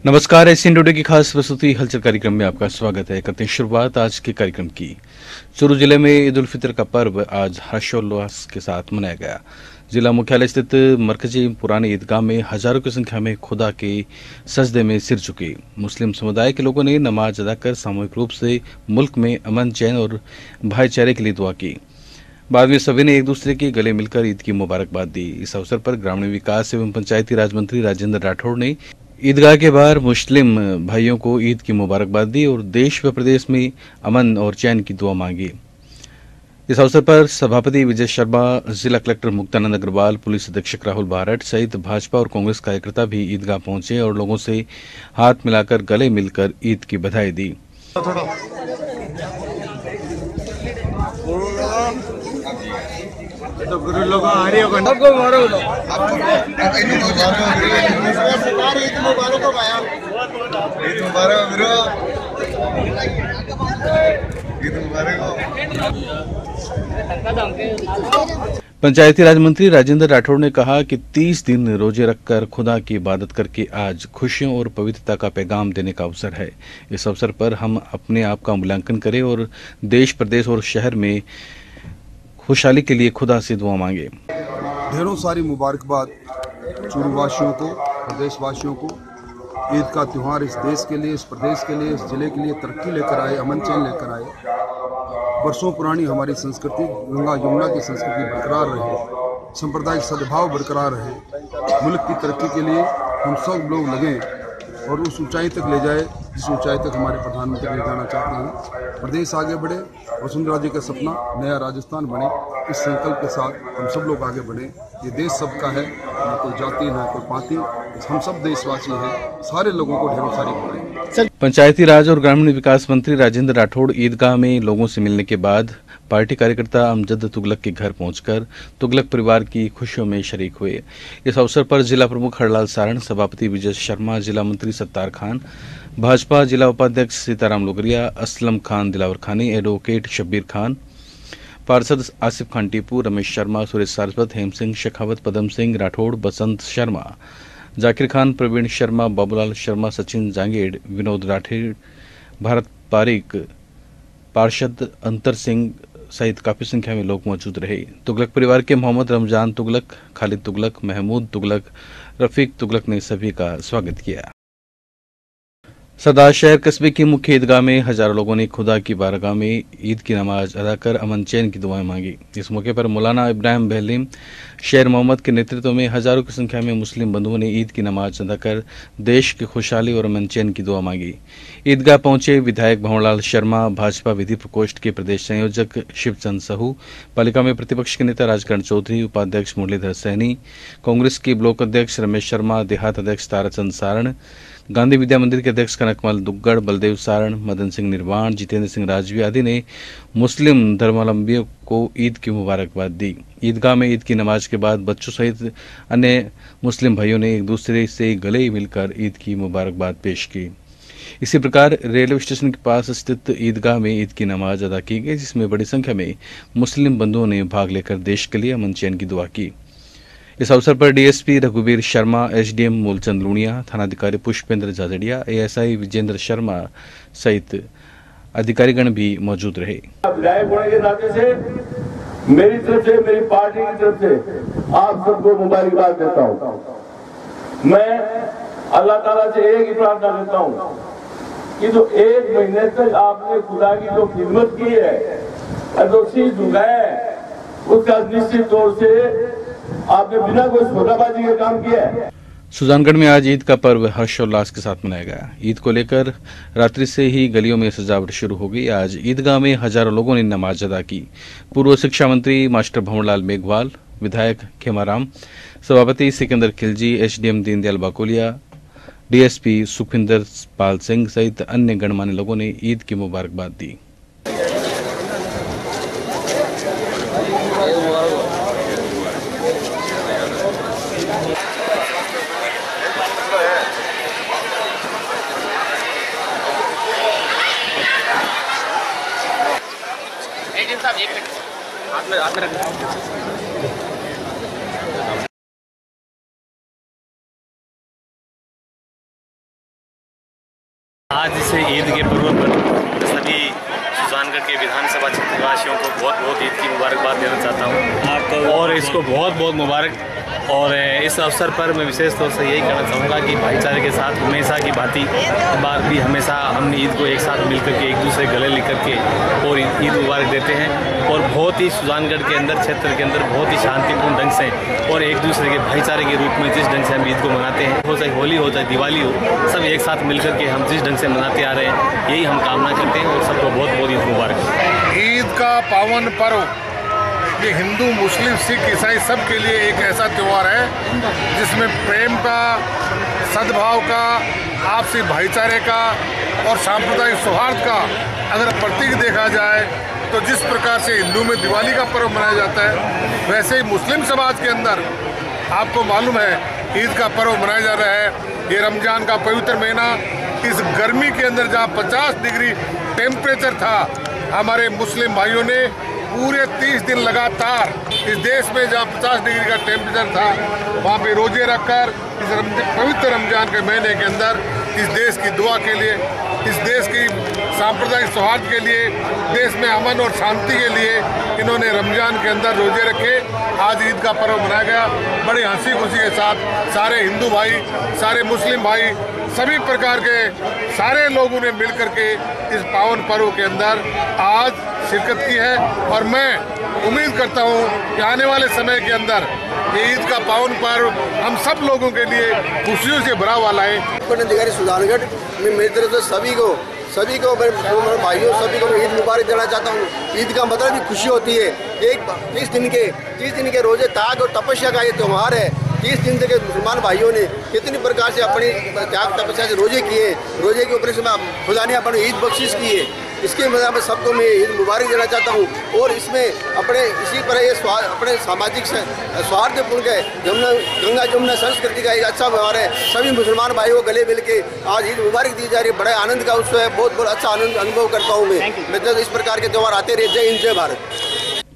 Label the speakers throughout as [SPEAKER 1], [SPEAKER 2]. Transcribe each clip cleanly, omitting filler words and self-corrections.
[SPEAKER 1] नमस्कार। Asian today की खास प्रस्तुति हलचल कार्यक्रम में आपका स्वागत है। करते हैं शुरुआत आज के कार्यक्रम की। चूरू जिले में ईद उल फितर का पर्व आज हर्षोल्लास के साथ मनाया गया। जिला मुख्यालय स्थित मरकजी पुरानी ईदगाह में हजारों की संख्या में खुदा के सजदे में सिर झुके मुस्लिम समुदाय के लोगों ने नमाज अदा कर सामूहिक रूप से मुल्क में अमन, चैन और भाईचारे के लिए दुआ की। बाद में सभी ने एक दूसरे के गले मिलकर ईद की मुबारकबाद दी। इस अवसर पर ग्रामीण विकास एवं पंचायती राज मंत्री राजेंद्र राठौड़ ने ईदगाह के बाहर मुस्लिम भाइयों को ईद की मुबारकबाद दी और देश व प्रदेश में अमन और चैन की दुआ मांगी। इस अवसर पर सभापति विजय शर्मा, जिला कलेक्टर मुक्तानंद अग्रवाल, पुलिस अधीक्षक राहुल भारत सहित भाजपा और कांग्रेस कार्यकर्ता भी ईदगाह पहुंचे और लोगों से हाथ मिलाकर गले मिलकर ईद की बधाई दी।
[SPEAKER 2] तो गुरु लोग हरियो सबको मारो लो ईद मुबारक हो भाई, ईद मुबारक गुरु, ईद मुबारक हो।
[SPEAKER 1] पंचायती राज मंत्री राजेंद्र राठौड़ ने कहा कि 30 दिन रोजे रखकर खुदा की इबादत करके आज खुशियों और पवित्रता का पैगाम देने का अवसर है। इस अवसर पर हम अपने आप का मूल्यांकन करें और देश, प्रदेश और शहर में खुशहाली के लिए खुदा से दुआ मांगे।
[SPEAKER 3] ढेरों सारी मुबारकबाद चूरू वासियों को, प्रदेशवासियों को। ईद का त्यौहार इस देश के लिए, इस प्रदेश के लिए, इस जिले के लिए तरक्की लेकर आए, अमन चैन लेकर आए। वर्षों पुरानी हमारी संस्कृति, गंगा यमुना की संस्कृति बरकरार रहे, सांप्रदायिक सद्भाव बरकरार रहे। मुल्क की तरक्की के लिए हम सब लोग लगें और उस ऊंचाई तक ले जाए जिस ऊंचाई तक हमारे प्रधानमंत्री ले जाना चाहते हैं। प्रदेश आगे बढ़े, वसुंधरा जी का सपना नया राजस्थान बने, इस संकल्प के साथ हम सब लोग आगे बढ़े। ये देश सबका है, ना कोई जाति ना कोई पाति, हम सब देशवासी हैं। सारे लोगों को ढेरों सारी बधाई।
[SPEAKER 1] पंचायती राज और ग्रामीण विकास मंत्री राजेंद्र राठौड़ ईदगाह में लोगों से मिलने के बाद पार्टी कार्यकर्ता अमजद तुगलक के घर पहुंचकर तुगलक परिवार की खुशियों में शरीक हुए। इस अवसर पर जिला प्रमुख हरलाल सारण, सभापति विजय शर्मा, जिला मंत्री सत्तार खान, भाजपा जिला उपाध्यक्ष सीताराम लोगरिया, असलम खान दिलावर खानी, एडवोकेट शब्बीर खान, पार्षद आसिफ खान टीपू, रमेश शर्मा, सुरेश सारस्वत, हेम सिंह शेखावत, पदम सिंह राठौड़, बसंत शर्मा, जाकिर खान, प्रवीण शर्मा, बाबूलाल शर्मा, सचिन जांगेड़, विनोद राठौड़, भारत पारिक, पार्षद अंतर सिंह सहित काफी संख्या में लोग मौजूद रहे। तुगलक परिवार के मोहम्मद रमजान तुगलक, खालिद तुगलक, महमूद तुगलक, रफीक तुगलक ने सभी का स्वागत किया। सरदार शहर कस्बे की मुख्य ईदगाह में हजारों लोगों ने खुदा की बारगाह में ईद की नमाज अदा कर अमन चैन की दुआएं मांगी। इस मौके पर मौलाना इब्राहिम बहलीम, शेर मोहम्मद के नेतृत्व में हजारों की संख्या में मुस्लिम बंधुओं ने ईद की नमाज अदा कर देश की खुशहाली और अमन चैन की दुआ मांगी। ईदगाह पहुंचे विधायक भंवरलाल शर्मा, भाजपा विधि प्रकोष्ठ के प्रदेश संयोजक शिवचंद साहू, पालिका में प्रतिपक्ष के नेता राजकरण चौधरी, उपाध्यक्ष मुरलीधर सैनी, कांग्रेस के ब्लॉक अध्यक्ष रमेश शर्मा, देहात अध्यक्ष ताराचंद सारण, गांधी विद्या मंदिर के अध्यक्ष कनकमल दुग्गड़, बलदेव सारण, मदन सिंह निर्वाण, जितेंद्र सिंह राजवी आदि ने मुस्लिम धर्मावलंबियों को ईद की मुबारकबाद दी। ईदगाह में ईद की नमाज के बाद बच्चों सहित अन्य मुस्लिम भाइयों ने एक दूसरे से गले मिलकर ईद की मुबारकबाद पेश की। इसी प्रकार रेलवे स्टेशन के पास स्थित ईदगाह में ईद की नमाज अदा की गई, जिसमें बड़ी संख्या में मुस्लिम बंधुओं ने भाग लेकर देश के लिए अमन चैन की दुआ की। इस अवसर पर डीएसपी रघुवीर शर्मा, एसडीएम मूलचंद लूणिया, थानाधिकारी पुष्पेंद्र झाझड़िया, एएसआई विजेंद्र शर्मा सहित अधिकारीगण भी मौजूद रहे।
[SPEAKER 4] विधायक होने के नाते से मेरी तरफ से, मेरी पार्टी की तरफ से आप सबको मुबारकबाद देता हूँ। मैं अल्लाह ताला से एक ही प्रार्थना करता हूँ कि जो एक महीने तक आपने खुदा की जो खिदमत की है, जो शीश झुकाया है, उसका निश्चित तौर से आपने बिना कोई छोटाबाजी का काम किया है।
[SPEAKER 1] सुजानगढ़ में आज ईद का पर्व हर्षोल्लास के साथ मनाया गया। ईद को लेकर रात्रि से ही गलियों में सजावट शुरू हो गई। आज ईदगाह में हजारों लोगों ने नमाज अदा की। पूर्व शिक्षा मंत्री मास्टर भंवरलाल मेघवाल, विधायक खेमाराम, सभापति सिकंदर खिलजी, एसडीएम दीनदयाल बाकोलिया, डीएसपी सुखविंदर पाल सिंह सहित अन्य गणमान्य लोगों ने ईद की मुबारकबाद दी।
[SPEAKER 5] हाथ में रख
[SPEAKER 6] आज इस ईद के पर्व पर सभी सुजानगढ़ के विधानसभा क्षेत्र वासियों को बहुत बहुत ईद की मुबारकबाद देना चाहता हूँ आपको, और इसको बहुत बहुत मुबारक। और इस अवसर पर मैं विशेष तौर से यही कहना चाहूँगा कि भाईचारे के साथ हमेशा की भांति बार भी हमेशा हम ईद को एक साथ मिलकर के एक दूसरे गले लिख करके और ईद मुबारक देते हैं। और बहुत ही सुजानगढ़ के अंदर क्षेत्र के अंदर बहुत ही शांतिपूर्ण ढंग से और एक दूसरे के भाईचारे के रूप में जिस ढंग से हम ईद को मनाते हैं, हो चाहे होली हो चाहे दिवाली हो, सब एक साथ मिलकर के हम जिस ढंग से मनाते आ रहे हैं यही हम कामना करते हैं। और सबको बहुत बहुत ईद मुबारक।
[SPEAKER 7] ईद का पावन पर्व ये हिंदू मुस्लिम सिख ईसाई सब के लिए एक ऐसा त्यौहार है जिसमें प्रेम का, सद्भाव का, आपसी भाईचारे का और सांप्रदायिक सौहार्द का अगर प्रतीक देखा जाए तो जिस प्रकार से हिंदू में दिवाली का पर्व मनाया जाता है वैसे ही मुस्लिम समाज के अंदर आपको मालूम है ईद का पर्व मनाया जा रहा है। ये रमजान का पवित्र महीना इस गर्मी के अंदर जहाँ 50 डिग्री टेम्परेचर था, हमारे मुस्लिम भाइयों ने पूरे 30 दिन लगातार इस देश में जहाँ 50 डिग्री का टेम्परेचर था वहाँ पे रोजे रखकर इस पवित्र रमजान के महीने के अंदर इस देश की दुआ के लिए, इस देश की सांप्रदायिक सौहार्द के लिए, देश में अमन और शांति के लिए इन्होंने रमजान के अंदर रोजे रखे। आज ईद का पर्व मनाया गया बड़ी हंसी खुशी के साथ। सारे हिंदू भाई, सारे मुस्लिम भाई, सभी प्रकार के सारे लोगों ने मिलकर के इस पावन पर्व के अंदर आज शिरकत की है। और मैं उम्मीद करता हूँ कि आने वाले समय के अंदर ये ईद का पावन पर्व हम सब लोगों के लिए खुशियों से भरा हुआ लाए।
[SPEAKER 2] अधिकारी सुजानगढ़ में मेरी तरफ से सभी को मेरे भाइयों सभी को ईद मुबारक देना चाहता हूँ। ईद का मतलब भी खुशी होती है। 30 दिन के रोजे त्याग और तपस्या का ये त्यौहार है। 30 दिन के मुसलमान भाइयों ने कितनी प्रकार से अपनी त्याग तपस्या से रोजे किए, रोजे के ऊपर से खुदा ने अपनी ईद बख्शिश की है। इसके मतलब मैं सबको मैं ईद मुबारक देना चाहता हूँ। और इसमें अपने इसी पर ये अपने सामाजिक सौहार्दपूर्ण के गंगा जमुना संस्कृति का एक अच्छा व्यवहार है। सभी मुसलमान भाइयों को गले मिल के आज ईद मुबारक दी जा रही है। बड़े आनंद का उत्सव है। बहुत बहुत अच्छा आनंद अनुभव करता हूँ मैं तो इस प्रकार के त्यौहार आते रहे। जय हिंद, जय भारत।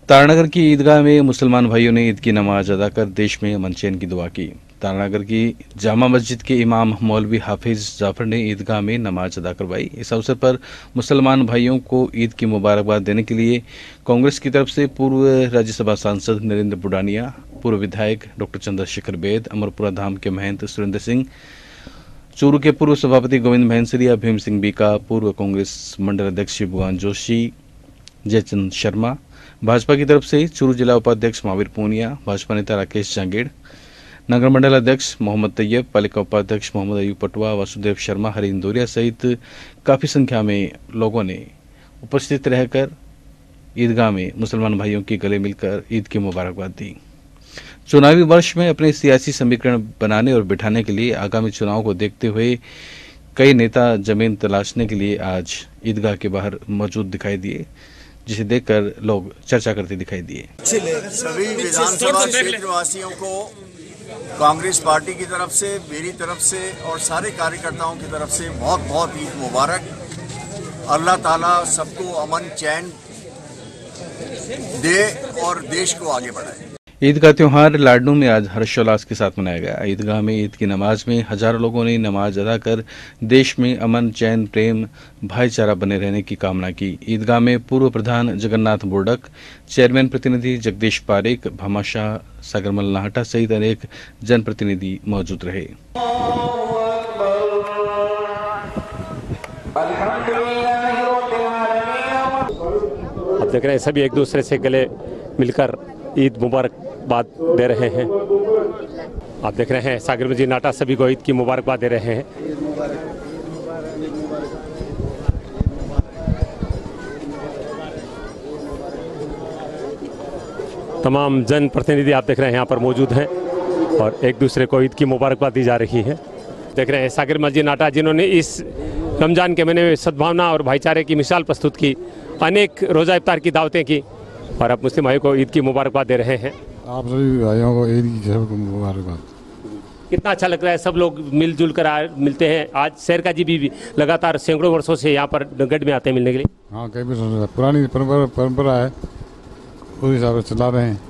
[SPEAKER 1] तारानगर की ईदगाह में मुसलमान भाइयों ने ईद की नमाज अदा कर देश में अमन चैन की दुआ की। तारानगर की जामा मस्जिद के इमाम मौलवी हाफिज जाफर ने ईदगाह में नमाज अदा करवाई। इस अवसर पर मुसलमान भाइयों को ईद की मुबारकबाद देने के लिए कांग्रेस की तरफ से पूर्व राज्यसभा सांसद नरेंद्र बुडानिया, पूर्व विधायक डॉक्टर चंद्रशेखर बेद, अमरपुरा धाम के महंत सुरेंद्र सिंह, चूरू के पूर्व सभापति गोविंद महंसरिया, भीम सिंह बीका, पूर्व कांग्रेस मंडल अध्यक्ष शिवभुआन जोशी, जयचंद शर्मा, भाजपा की तरफ से चूरू जिला उपाध्यक्ष महावीर पूनिया, भाजपा नेता राकेश जांगेड़, नगर मंडल अध्यक्ष मोहम्मद तैयब, पालिका उपाध्यक्ष मोहम्मद अयूब पटवा, वासुदेव शर्मा, हरि इंदौरिया सहित काफी संख्या में लोगों ने उपस्थित रहकर ईदगाह में मुसलमान भाइयों के गले मिलकर ईद की मुबारकबाद दी। चुनावी वर्ष में अपने सियासी समीकरण बनाने और बिठाने के लिए आगामी चुनाव को देखते हुए कई नेता जमीन तलाशने के लिए आज ईदगाह के बाहर मौजूद दिखाई दिए, जिसे देखकर लोग चर्चा करते दिखाई दिए।
[SPEAKER 8] सभी विधानसभा क्षेत्र वासियों को कांग्रेस पार्टी की तरफ से, मेरी तरफ से और सारे कार्यकर्ताओं की तरफ से बहुत बहुत ईद मुबारक। अल्लाह ताला सबको अमन चैन दे और देश को आगे बढ़ाए।
[SPEAKER 1] ईद का त्योहार लाडनू में आज हर्षोल्लास के साथ मनाया गया। ईदगाह में ईद की नमाज में हजारों लोगों ने नमाज अदा कर देश में अमन, चैन, प्रेम, भाईचारा बने रहने की कामना की। ईदगाह में पूर्व प्रधान जगन्नाथ बोर्डक, चेयरमैन प्रतिनिधि जगदीश पारेख, भामाशाह, सागरमल नाहटा सहित अनेक जनप्रतिनिधि मौजूद रहे।
[SPEAKER 9] आप देख रहे हैं सभी एक दूसरे से गले मिलकर ईद मुबारकबाद दे रहे हैं। आप देख रहे हैं सागरमल जी नाटा सभी को ईद की मुबारकबाद दे रहे हैं। तमाम जन प्रतिनिधि आप देख रहे हैं यहाँ पर मौजूद हैं और एक दूसरे को ईद की मुबारकबाद दी जा रही है। देख रहे हैं सागरमल जी नाटा जिन्होंने इस रमजान के महीने में सद्भावना और भाईचारे की मिसाल प्रस्तुत की, अनेक रोज़ा इफ्तार की दावतें की और अब मुस्लिम भाइयों को ईद की मुबारकबाद दे रहे हैं।
[SPEAKER 10] आप सभी भाइयों को ईद की मुबारकबाद।
[SPEAKER 9] कितना अच्छा लग रहा है, सब लोग मिलजुल कर मिलते हैं। आज शहर का जी भी लगातार सैकड़ों वर्षों से यहाँ पर गढ़ में आते हैं मिलने के लिए।
[SPEAKER 10] हाँ, कई भी पुरानी परंपरा है, उस हिसाब से चला रहे हैं।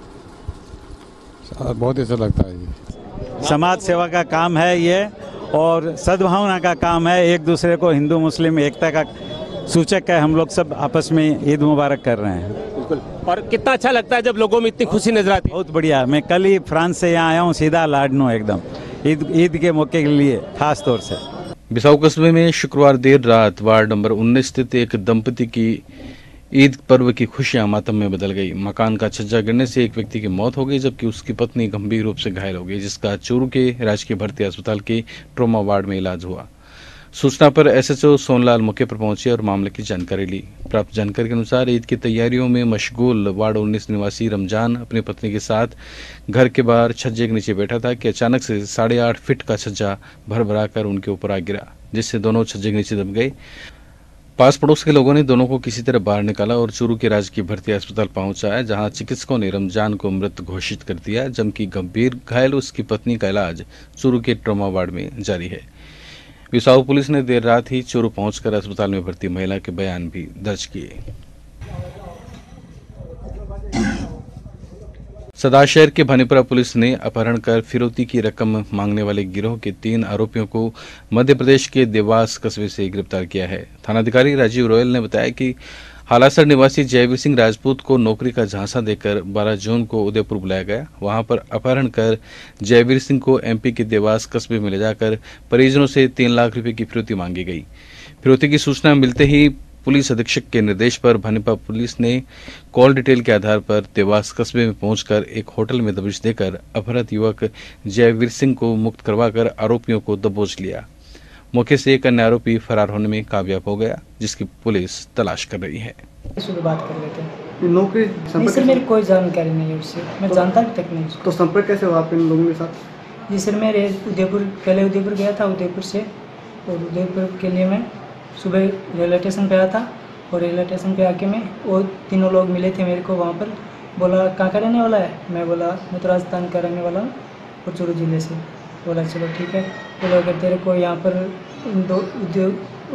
[SPEAKER 10] बहुत अच्छा लगता है।
[SPEAKER 11] समाज सेवा का काम है ये, और सद्भावना का काम है। एक दूसरे को, हिंदू मुस्लिम एकता का सूचक है। हम लोग सब आपस में ईद मुबारक कर रहे हैं।
[SPEAKER 9] बिल्कुल। और कितना अच्छा लगता है जब लोगों में इतनी खुशी नजर आती है।
[SPEAKER 11] बहुत बढ़िया। मैं कल ही फ्रांस से यहाँ आया हूँ, सीधा लाडनो एकदम ईद के मौके के लिए खास तौर से।
[SPEAKER 1] बिसाऊ कस्बे में शुक्रवार देर रात वार्ड नंबर 19 स्थित एक दंपति की ईद पर्व की खुशियां मातम में बदल गई। मकान का छज्जा गिरने से एक व्यक्ति की मौत हो गई, जबकि उसकी पत्नी गंभीर रूप से घायल हो गई, जिसका चूरू के राजकीय भर्ती अस्पताल के ट्रॉमा वार्ड में इलाज हुआ। सूचना पर एसएचओ सोनलाल मौके पर पहुंचे और मामले की जानकारी ली। प्राप्त जानकारी के अनुसार ईद की तैयारियों में मशगूल वार्ड 19 निवासी रमजान अपनी पत्नी के साथ घर के बाहर छज्जे के नीचे बैठा था कि अचानक से 8.5 फीट का छज्जा भर कर उनके ऊपर आ गिरा, जिससे दोनों छज्जे के नीचे दब गए। पास पड़ोस के लोगों ने दोनों को किसी तरह बाहर निकाला और चूरू के राजकीय भर्ती अस्पताल पहुंचाया, जहां चिकित्सकों ने रमजान को मृत घोषित कर दिया, जबकि गंभीर घायल उसकी पत्नी का इलाज चूरू के ट्रॉमा वार्ड में जारी है। बिसाऊ पुलिस ने देर रात ही चूरू पहुंचकर अस्पताल में भर्ती महिला के बयान भी दर्ज किए। सदाशहर के भानीपुरा पुलिस ने अपहरण कर फिरौती की रकम मांगने वाले गिरोह के 3 आरोपियों को मध्य प्रदेश के देवास कस्बे से गिरफ्तार किया है। थानाधिकारी राजीव रॉयल ने बताया कि हालासर निवासी जयवीर सिंह राजपूत को नौकरी का झांसा देकर 12 जून को उदयपुर बुलाया गया। वहां पर अपहरण कर जयवीर सिंह को एमपी के देवास कस्बे में ले जाकर परिजनों से 3 लाख रुपए की फिरौती मांगी गई। फिरौती की सूचना मिलते ही पुलिस अधीक्षक के निर्देश पर भानीपा पुलिस ने कॉल डिटेल के आधार पर देवास कस्बे में पहुंचकर एक होटल में दबिश देकर अपहृत युवक जयवीर सिंह को मुक्त करवाकर आरोपियों को दबोच लिया। मौके से एक अन्य आरोपी फरार होने में कामयाब हो गया, जिसकी पुलिस तलाश कर रही है।
[SPEAKER 12] बात कर लेते हैं।
[SPEAKER 13] नौकरी
[SPEAKER 12] सर मेरी कोई जानकारी नहीं है उससे, मैं जानता तक नहीं।
[SPEAKER 13] तो संपर्क कैसे हुआ आप इन लोगों के साथ?
[SPEAKER 12] जी सर, मैं पहले उदयपुर गया था, उदयपुर से, और उदयपुर के लिए मैं सुबह रेलवे स्टेशन पे आया था, और रेलवे स्टेशन पे आके मैं वो तीनों लोग मिले थे मेरे को वहाँ पर। बोला कहाँ का रहने वाला है? मैं बोला मैं तो राजस्थान का रहने वाला हूँ और चूरू जिले से। बोला चलो ठीक है। बोला अगर तेरे को यहाँ पर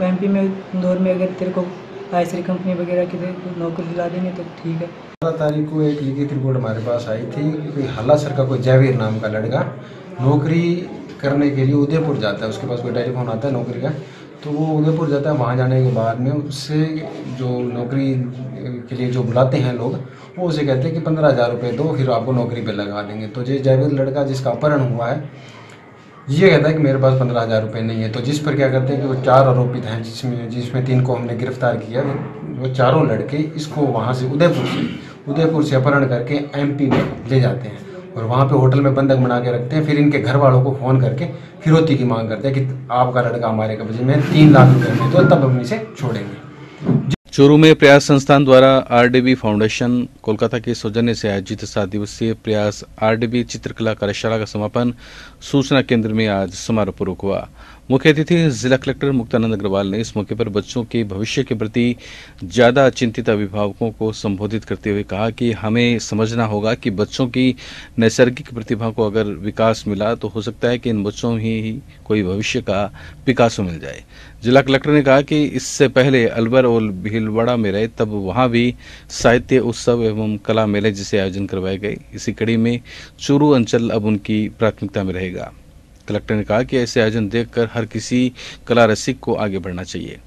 [SPEAKER 12] एमपी में इंदौर में अगर तेरे को आईसरी कंपनी वगैरह की नौकरी दिला देंगे तो ठीक है।
[SPEAKER 14] 12 तारीख को एक लिखित रिपोर्ट हमारे पास आई थी कि कोई हालासर का कोई जयवीर नाम का लड़का नौकरी करने के लिए उदयपुर जाता है। उसके पास कोई टेलीफोन आता है नौकरी का, तो वो उदयपुर जाता है। वहाँ जाने के बाद में उससे जो नौकरी के लिए जो बुलाते हैं लोग, वो उसे कहते हैं कि 15,000 रुपये दो, फिर आपको नौकरी पे लगा देंगे। तो ये जयवीर लड़का जिसका अपहरण हुआ है, ये कहता है कि मेरे पास 15,000 रुपये नहीं है। तो जिस पर क्या करते हैं कि वो 4 आरोपित हैं, जिसमें 3 को हमने गिरफ्तार किया। वो चारों लड़के इसको वहाँ से उदयपुर से अपहरण करके एमपी में ले जाते हैं और वहाँ पे होटल में बंधक बना के रखते हैं। फिर इनके घर वालों को फ़ोन करके फिरौती की मांग करते हैं कि आपका लड़का हमारे कब्जे में 3 लाख रुपये में, तो तब हम इसे छोड़ेंगे।
[SPEAKER 1] चूरू में प्रयास संस्थान द्वारा आरडीबी फाउंडेशन कोलकाता के सौजन्य से आयोजित 7 दिवसीय प्रयास आरडीबी चित्रकला कार्यशाला का समापन सूचना केंद्र में आज समारोहपूर्वक हुआ। मुख्य अतिथि जिला कलेक्टर मुक्तानंद अग्रवाल ने इस मौके पर बच्चों के भविष्य के प्रति ज्यादा चिंतित अभिभावकों को संबोधित करते हुए कहा कि हमें समझना होगा कि बच्चों की नैसर्गिक प्रतिभा को अगर विकास मिला तो हो सकता है कि इन बच्चों ही कोई भविष्य का पिकासो मिल जाए। जिला कलेक्टर ने कहा कि इससे पहले अलवर और भीलवाड़ा में रहे तब वहां भी साहित्य उत्सव एवं कला मेले जैसे आयोजन करवाए गए। इसी कड़ी में चूरू अंचल अब उनकी प्राथमिकता में रहेगा। कलेक्टर ने कहा कि ऐसे आयोजन देखकर हर किसी कला रसिक को आगे बढ़ना चाहिए।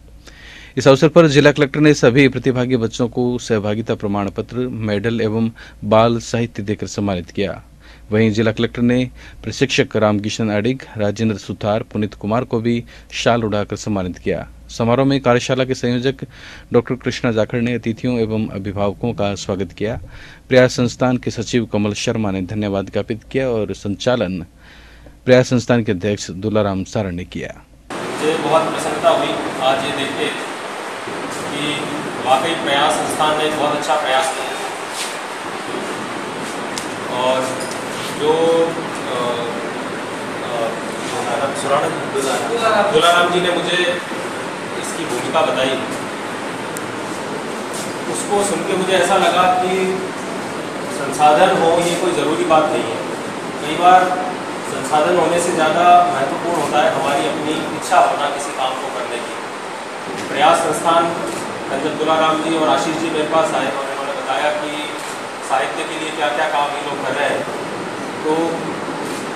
[SPEAKER 1] इस अवसर पर जिला कलेक्टर ने सभी प्रतिभागी बच्चों को सहभागिता प्रमाण पत्र, मेडल एवं बाल साहित्य देकर सम्मानित किया। वहीं जिला कलेक्टर ने प्रशिक्षक रामकिशन अडिग, राजेंद्र सुथार, पुनीत कुमार को भी शाल उड़ाकर सम्मानित किया। समारोह में कार्यशाला के संयोजक डॉक्टर कृष्णा जाखड़ ने अतिथियों एवं अभिभावकों का स्वागत किया। प्रयास संस्थान के सचिव कमल शर्मा ने धन्यवाद ज्ञापित किया और संचालन प्रयास संस्थान के अध्यक्ष दुलाराम सारण ने किया।
[SPEAKER 15] मुझे बहुत प्रसन्नता हुई आज ये देख के कि वाकई प्रयास संस्थान ने बहुत अच्छा प्रयास किया और जो दुलाराम जी ने मुझे इसकी भूमिका बताई, उसको सुन के मुझे ऐसा लगा कि संसाधन हो ये कोई ज़रूरी बात नहीं है। कई बार संसाधन होने से ज़्यादा महत्वपूर्ण होता है हमारी अपनी इच्छा होना किसी काम को करने की। प्रयास संस्थान जब दुलाराम जी और आशीष जी मेरे पास आए और उन्होंने बताया कि साहित्य के लिए क्या क्या काम ये लोग कर रहे हैं, तो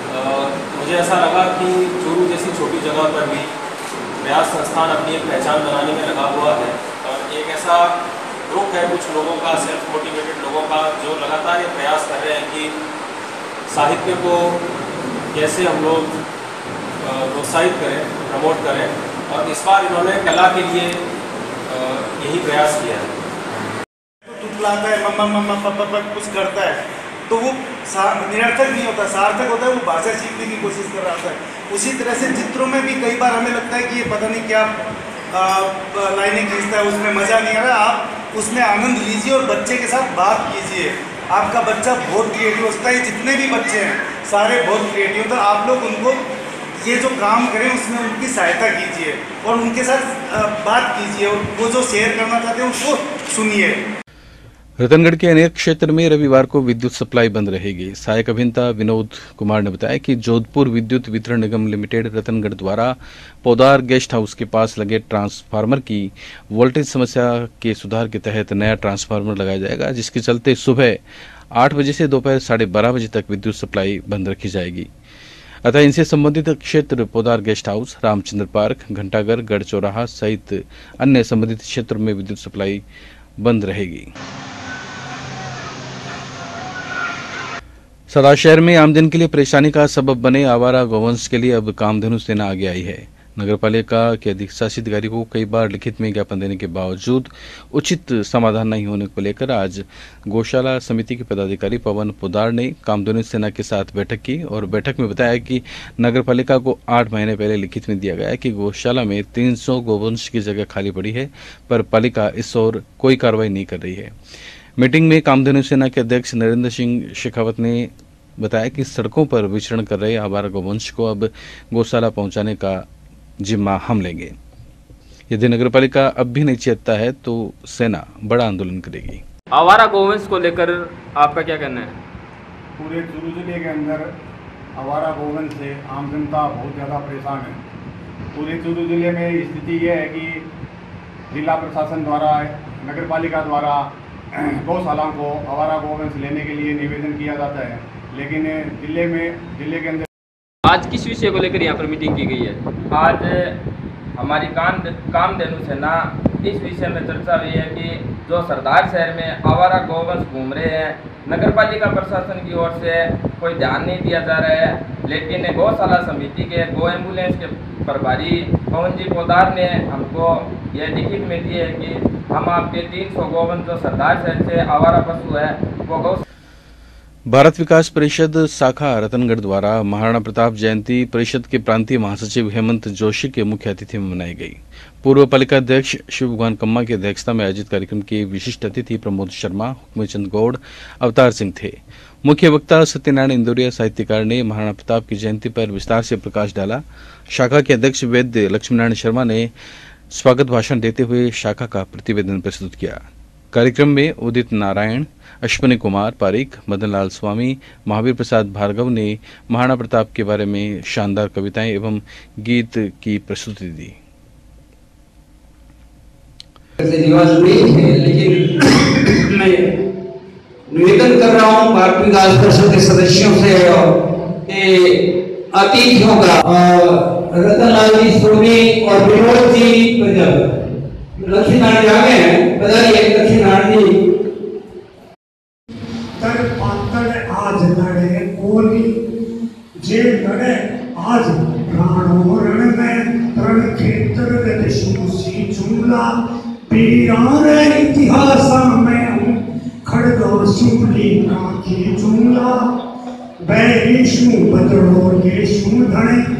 [SPEAKER 15] मुझे ऐसा लगा कि चूरू जैसी छोटी जगह पर भी प्रयास संस्थान अपनी एक पहचान बनाने में लगा हुआ है और एक ऐसा ग्रुप है कुछ लोगों का, सेल्फ मोटिवेटेड लोगों का, जो लगातार ये प्रयास कर रहे हैं कि साहित्य को कैसे हम लोग प्रोत्साहित करें, प्रमोट करें। और इस बार इन्होंने कला के लिए यही प्रयास किया है।
[SPEAKER 16] तुतलाता है, मम्मा मम्मा पापा कुछ करता है तो वो निरर्थक नहीं होता, सार्थक होता है। वो भाषा सीखने की कोशिश कर रहा था। उसी तरह से चित्रों में भी कई बार हमें लगता है कि ये पता नहीं क्या लाइनें खींचता है, उसमें मज़ा नहीं आ रहा। आप उसमें आनंद लीजिए और बच्चे के साथ बात कीजिए। आपका बच्चा बहुत क्रिएटिव होता है। जितने भी बच्चे हैं सारे बहुत क्रिएटिव होते हैं। आप लोग उनको ये जो काम करें उसमें उनकी सहायता कीजिए और उनके साथ बात कीजिए और वो जो शेयर करना चाहते हैं उसको सुनिए।
[SPEAKER 1] रतनगढ़ के अनेक क्षेत्र में रविवार को विद्युत सप्लाई बंद रहेगी। सहायक अभियंता विनोद कुमार ने बताया कि जोधपुर विद्युत वितरण निगम लिमिटेड रतनगढ़ द्वारा पौदार गेस्ट हाउस के पास लगे ट्रांसफार्मर की वोल्टेज समस्या के सुधार के तहत नया ट्रांसफार्मर लगाया जाएगा, जिसके चलते सुबह 8 बजे से दोपहर 12:30 बजे तक विद्युत सप्लाई बंद रखी जाएगी। अतः इनसे संबंधित क्षेत्र Poddar guest house, Ramchandra park, Ghantaghar, गढ़ चौराहा सहित अन्य संबंधित क्षेत्रों में विद्युत सप्लाई बंद रहेगी। सदा शहर में आमजन के लिए परेशानी का सबब बने आवारा गौवंश के लिए अब कामधेनु सेना आगे आई है। नगरपालिका के अधिशासी अधिकारी को कई बार लिखित में ज्ञापन देने के बावजूद उचित समाधान नहीं होने को लेकर आज गौशाला समिति के पदाधिकारी पवन पोदार ने कामधेनु सेना के साथ बैठक की और बैठक में बताया कि नगरपालिका को 8 महीने पहले लिखित में दिया गया है कि गौशाला में 300 गौवंश की जगह खाली पड़ी है, पर पालिका इस ओर कोई कार्रवाई नहीं कर रही है। मीटिंग में कामधेनु सेना के अध्यक्ष नरेंद्र सिंह शेखावत ने बताया कि सड़कों पर विचरण कर रहे आवारा गौवंश को अब गौशाला पहुंचाने का जिम्मा हम लेंगे। यदि नगरपालिका अब भी नहीं चेतता है तो सेना बड़ा आंदोलन करेगी।
[SPEAKER 5] आवारा गौवंश को लेकर आपका क्या कहना है?
[SPEAKER 17] पूरे चूरू जिले के अंदर आवारा गौवंश से आम जनता बहुत ज़्यादा परेशान है। पूरे चूरू जिले में स्थिति ये है कि जिला प्रशासन द्वारा, नगरपालिका द्वारा गौशालाओं को आवारा गौवंश लेने के लिए निवेदन किया जाता है, लेकिन जिले के अंदर
[SPEAKER 5] आज किस विषय को लेकर यहाँ पर मीटिंग की गई है?
[SPEAKER 18] आज हमारी कामधेनु सेना इस विषय में चर्चा हुई है कि जो सरदार शहर में आवारा गौवंश घूम रहे हैं, नगरपालिका प्रशासन की ओर से कोई ध्यान नहीं दिया जा रहा है। लेकिन गौशाला समिति के गौ एम्बुलेंस के प्रभारी पवन जी पोदार ने हमको यह लिखित में दिए है कि हम आपके 300 गौवंश जो सरदार शहर से आवारा पशु है वो गौ।
[SPEAKER 1] भारत विकास परिषद शाखा रतनगढ़ द्वारा महाराणा प्रताप जयंती परिषद के प्रांतीय महासचिव हेमंत जोशी के मुख्य अतिथि में मनाई गई। पूर्व पालिका अध्यक्ष शिव भगवान कम्मा की अध्यक्षता में आयोजित कार्यक्रम के विशिष्ट अतिथि प्रमोद शर्मा, हुक्मचंद गौड़, अवतार सिंह थे। मुख्य वक्ता सत्यनारायण इंदौरिया साहित्यकार ने महाराणा प्रताप की जयंती पर विस्तार से प्रकाश डाला। शाखा के अध्यक्ष वैद्य लक्ष्मीनारायण शर्मा ने स्वागत भाषण देते हुए शाखा का प्रतिवेदन प्रस्तुत किया। कार्यक्रम में उदित नारायण, अश्विनी कुमार पारिक, मदन लाल स्वामी, महावीर प्रसाद भार्गव ने महाराणा प्रताप के बारे में शानदार कविताएं एवं गीत की प्रस्तुति दी।
[SPEAKER 19] लेकिन मैं निवेदन कर रहा हूँ भारत विकास परिषद के सदस्यों से अतिथियों का, रतनलाल जी सोनी और विनोद जी, लक्ष्मीनारायण जी आ गए हैं, बताइए लक्ष्मीनारायण जी।
[SPEAKER 20] आज लड़े कोली जे लड़े आज प्राणों रण में रण क्षेत्र गत शूसी जुमला पीरार इतिहास में खड़गो शुमली काकी जुमला बैशु बदलो येशु धने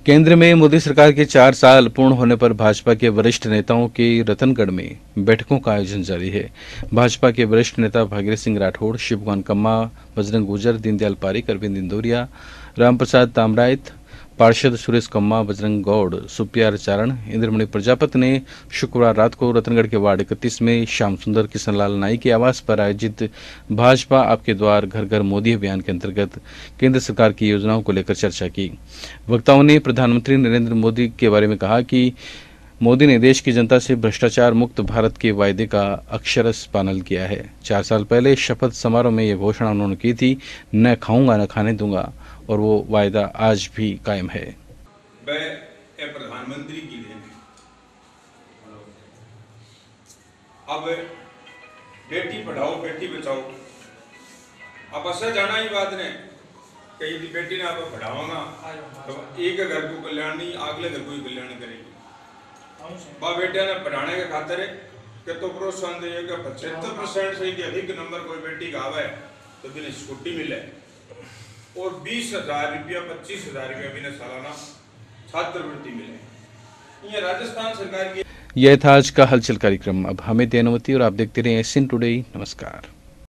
[SPEAKER 1] केंद्र में मोदी सरकार के 4 साल पूर्ण होने पर भाजपा के वरिष्ठ नेताओं की रतनगढ़ में बैठकों का आयोजन जारी है। भाजपा के वरिष्ठ नेता भागीरथ सिंह राठौड़, शिव भगवान कम्मा, बजरंग गुर्जर, दीनदयाल पारिक, अरविंद इंदौरिया, रामप्रसाद तामराइत, पार्षद सुरेश कम्मा, बजरंग गौड़, सुप्रिया चारण, इंद्रमणि प्रजापति ने शुक्रवार रात को रतनगढ़ के वार्ड 31 में श्याम सुंदर किशनलाल नाई के आवास पर आयोजित भाजपा आपके द्वार घर घर मोदी अभियान के अंतर्गत केंद्र सरकार की योजनाओं को लेकर चर्चा की। वक्ताओं ने प्रधानमंत्री नरेंद्र मोदी के बारे में कहा कि मोदी ने देश की जनता से भ्रष्टाचार मुक्त भारत के वायदे का अक्षरश पालन किया है। 4 साल पहले शपथ समारोह में यह घोषणा उन्होंने की थी, न खाऊंगा न खाने दूंगा, और वो वायदा आज भी कायम है।
[SPEAKER 21] प्रधानमंत्री की देन है। अब बेटी पढ़ाओ बेटी बचाओ, अब ऐसा जाना ही बात ने कहीं भी बेटी ने आप पढ़ावागा तो एक घर को कल्याण नहीं, अगले घर को ही कल्याण करेगी। बा बेटिया ने पढ़ाने के खातिर के तो प्रोत्साहन दिए 75% से अधिक नंबर कोई बेटी का आवे तो बिना स्कूटी मिले और 20,000 रुपया 25,000 रुपया बिना सालाना छात्रवृत्ति मिले। ये राजस्थान सरकार की।
[SPEAKER 1] यह था आज का हलचल कार्यक्रम। अब हमें दे अनुमति और आप देखते रहे SN टुडे। नमस्कार।